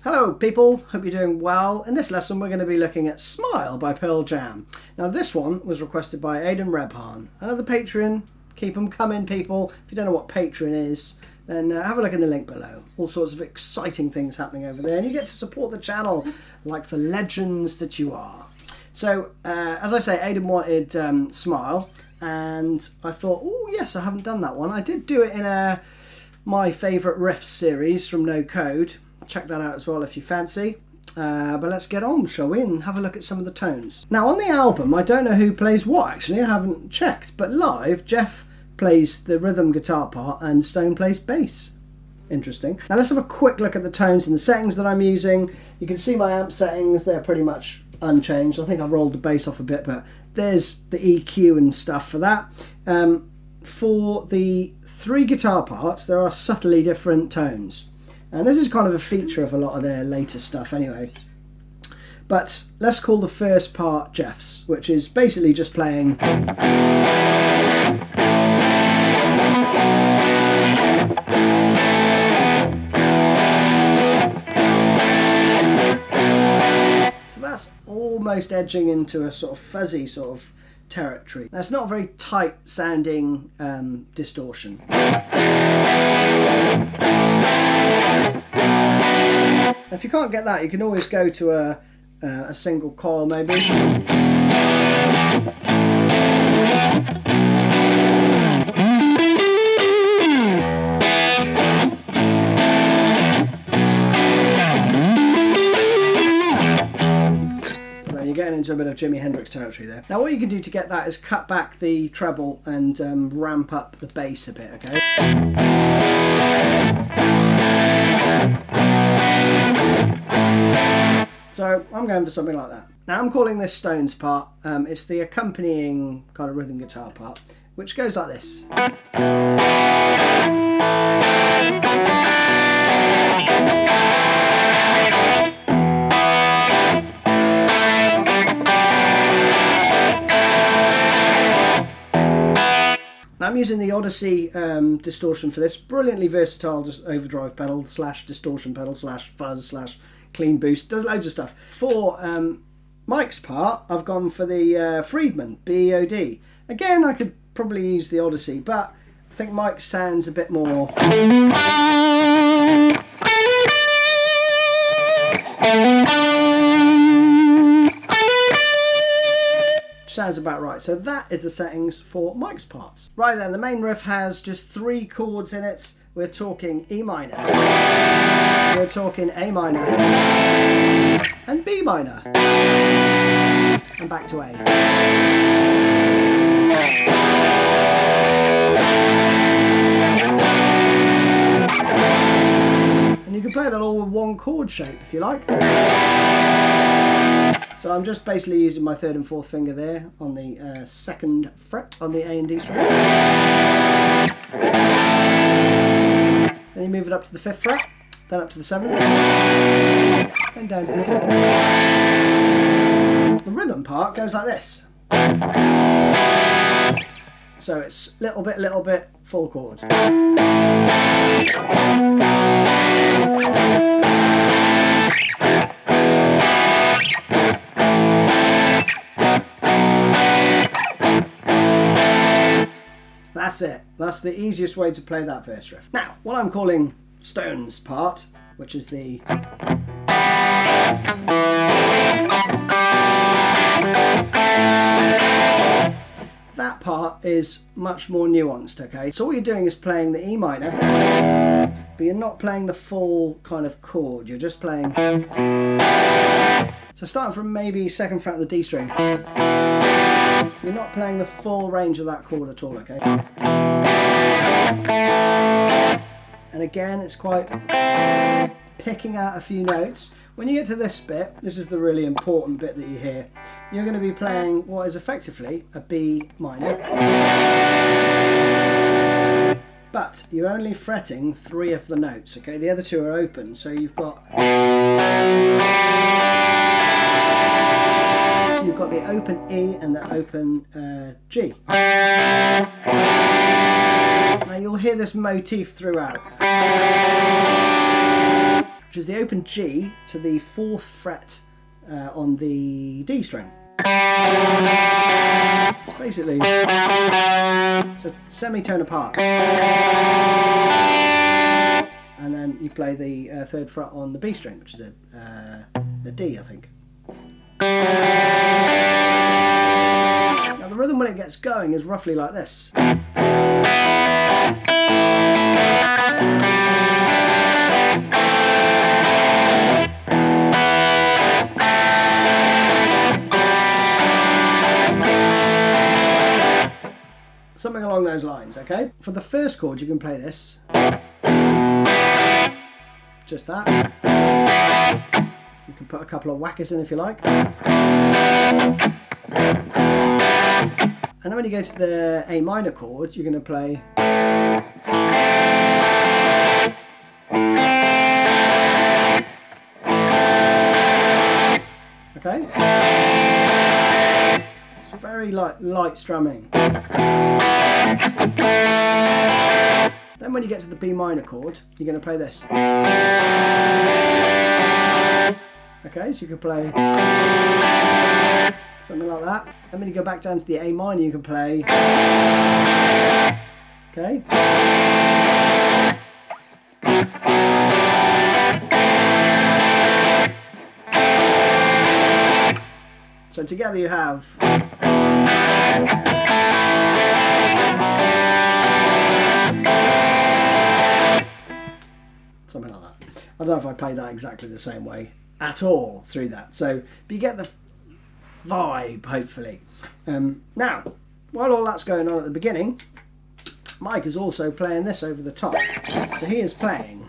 Hello people, hope you're doing well. In this lesson we're going to be looking at Smile by Pearl Jam. Now this one was requested by Aidan Rebhan, another Patreon. Keep them coming people. If you don't know what Patreon is, then have a look in the link below. All sorts of exciting things happening over there and you get to support the channel like the legends that you are. So as I say, Aidan wanted Smile and I thought, oh yes, I haven't done that one. I did do it in my favourite riffs series from No Code. Check that out as well if you fancy. But let's get on, shall we, and have a look at some of the tones. Now on the album, I don't know who plays what actually, I haven't checked, but live, Jeff plays the rhythm guitar part and Stone plays bass. Interesting. Now let's have a quick look at the tones and the settings that I'm using. You can see my amp settings, they're pretty much unchanged. I think I've rolled the bass off a bit, but there's the EQ and stuff for that. For the three guitar parts, there are subtly different tones. And this is kind of a feature of a lot of their later stuff anyway. But let's call the first part Jeff's, which is basically just playing. So that's almost edging into a sort of fuzzy sort of territory. That's not a very tight sounding distortion. If you can't get that, you can always go to a single coil maybe. You're getting into a bit of Jimi Hendrix territory there. Now what you can do to get that is cut back the treble and ramp up the bass a bit, okay? So I'm going for something like that. Now I'm calling this Stones part. It's the accompanying kind of rhythm guitar part, which goes like this. Now I'm using the Odyssey distortion for this. Brilliantly versatile overdrive pedal slash distortion pedal slash fuzz slash clean boost. Does loads of stuff. For Mike's part, I've gone for the Friedman BEOD. Again, I could probably use the Odyssey, but I think Mike's sounds a bit more. Sounds about right. So that is the settings for Mike's parts. Right then, the main riff has just 3 chords in it. We're talking E minor, we're talking A minor, and B minor, and back to A. And you can play that all with one chord shape if you like. So I'm just basically using my 3rd and 4th finger there on the 2nd fret on the A and D string. Then you move it up to the 5th fret, then up to the 7th, then down to the 5th. The rhythm part goes like this. So it's little bit, full chords. That's it. That's the easiest way to play that first riff. Now, what I'm calling Stones part, which is the that part is much more nuanced, okay? So all you're doing is playing the E minor, but you're not playing the full kind of chord, you're just playing. So starting from maybe 2nd fret of the D string, you're not playing the full range of that chord at all, okay? And again, it's quite picking out a few notes. When you get to this bit, this is the really important bit that you hear. You're going to be playing what is effectively a B minor. But you're only fretting 3 of the notes, okay? The other 2 are open, so you've got... So you've got the open E and the open G. Now you'll hear this motif throughout. which is the open G to the 4th fret on the D string. It's basically it's a semitone apart. And then you play the 3rd fret on the B string, which is a D, I think. Now the rhythm when it gets going is roughly like this. Something along those lines, okay? For the first chord you can play this. Just that. You can put a couple of whackers in if you like. And then when you go to the A minor chord, you're going to play. Okay? It's very light strumming. Then when you get to the B minor chord, you're going to play this. Okay, so you can play something like that. And when you go back down to the A minor, you can play. Okay. So together you have. Something like that. I don't know if I played that exactly the same way at all through that. So, but you get the vibe, hopefully. Now, while all that's going on at the beginning, Mike is also playing this over the top. So he is playing.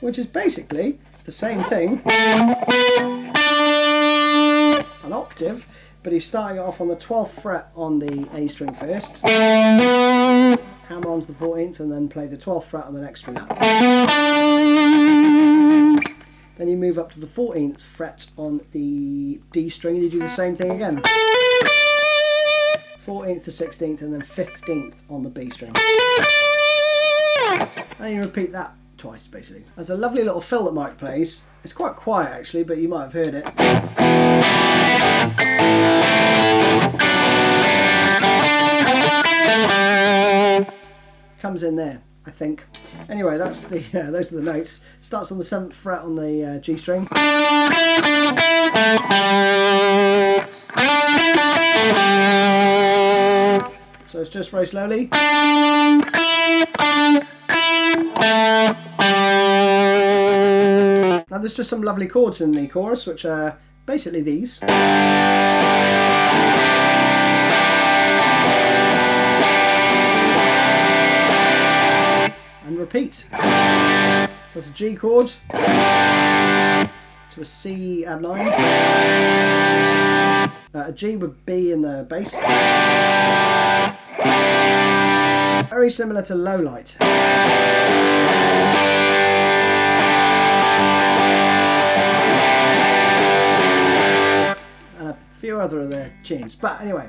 Which is basically the same thing. An octave, but he's starting off on the 12th fret on the A string first, hammer onto the 14th, and then play the 12th fret on the next string up. Then you move up to the 14th fret on the D string and you do the same thing again. 14th to 16th and then 15th on the B string. And you repeat that twice basically. There's a lovely little fill that Mike plays. It's quite quiet actually, but you might have heard it. Comes in there, I think. Anyway, that's the those are the notes. Starts on the 7th fret on the G string. So it's just very slowly. Now there's just some lovely chords in the chorus, which are basically these. And repeat. So it's a G chord to a C add 9, a G with B in the bass. Very similar to Low Light. And a few other of their tunes, but anyway.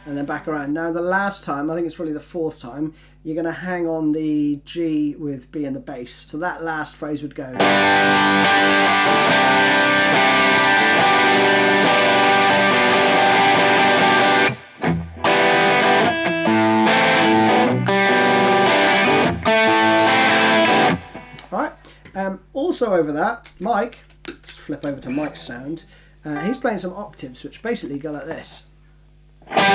And then back around. Now the last time, I think it's probably the 4th time, you're going to hang on the G with B in the bass. So that last phrase would go. Right. Also over that, Mike, let's flip over to Mike's sound. He's playing some octaves which basically go like this. I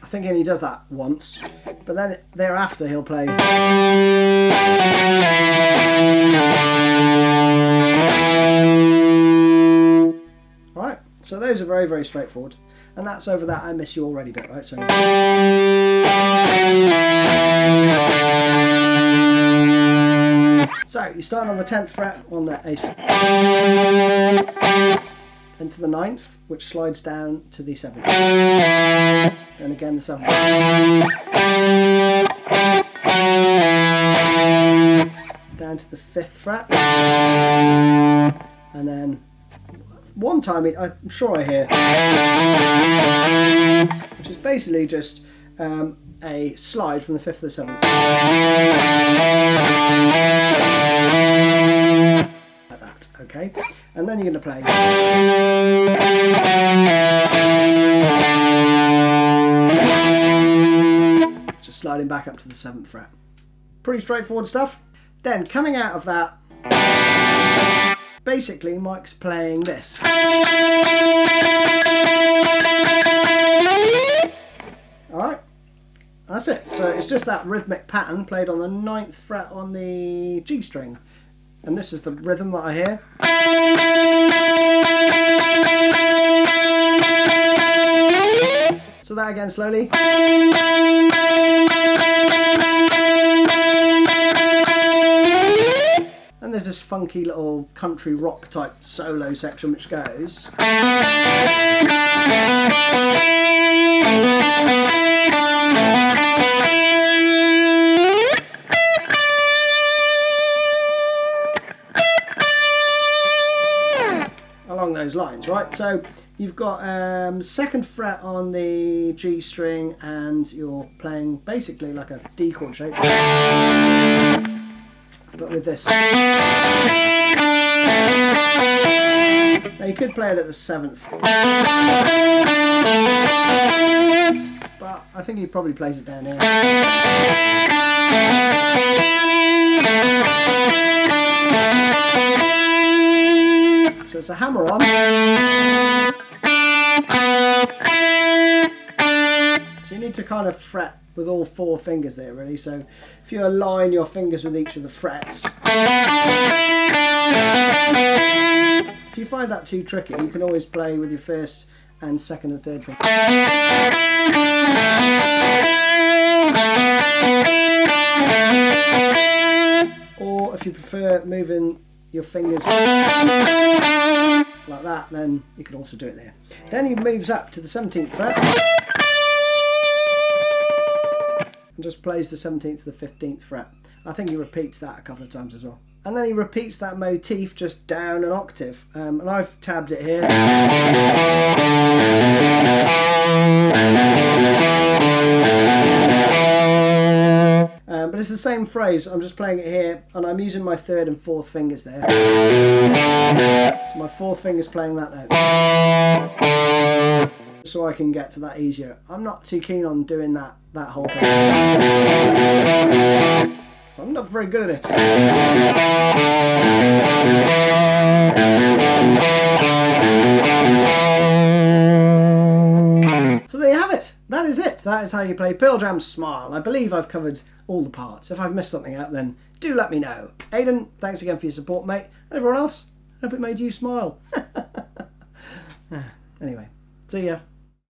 think he only does that once, but then thereafter he'll play. Right, so those are very, very straightforward, and that's over that I Miss You Already bit, right? So. So you start on the 10th fret on the A string, into the 9th, which slides down to the 7th. Then again the 7th. Down to the 5th fret. And then one time, I'm sure I hear, which is basically just a slide from the 5th to the 7th. Like that, okay? And then you're going to play. Just sliding back up to the 7th fret. Pretty straightforward stuff. Then coming out of that, basically Mike's playing this. Alright, that's it. So it's just that rhythmic pattern played on the 9th fret on the G string. And this is the rhythm that I hear. So that again slowly. And there's this funky little country rock type solo section which goes. Along those lines, right? So you've got 2nd fret on the G string and you're playing basically like a D chord shape. But with this. Now you could play it at the 7th. But I think he probably plays it down here. So it's a hammer on. So you need to kind of fret with all 4 fingers there really. So if you align your fingers with each of the frets. If you find that too tricky, you can always play with your 1st and 2nd and 3rd finger. Or if you prefer moving your fingers like that, then you can also do it there. Then he moves up to the 17th fret and just plays the 17th to the 15th fret. I think he repeats that a couple of times as well. And then he repeats that motif just down an octave. And I've tabbed it here. But it's the same phrase. I'm just playing it here and I'm using my 3rd and 4th fingers there. So my 4th finger's playing that note. So I can get to that easier. I'm not too keen on doing that whole thing. So I'm not very good at it. So there you have it. That is it. That is how you play Pearl Jam's Smile. I believe I've covered all the parts. If I've missed something out, then do let me know. Aidan, thanks again for your support, mate. And everyone else, hope it made you smile. Anyway, see ya.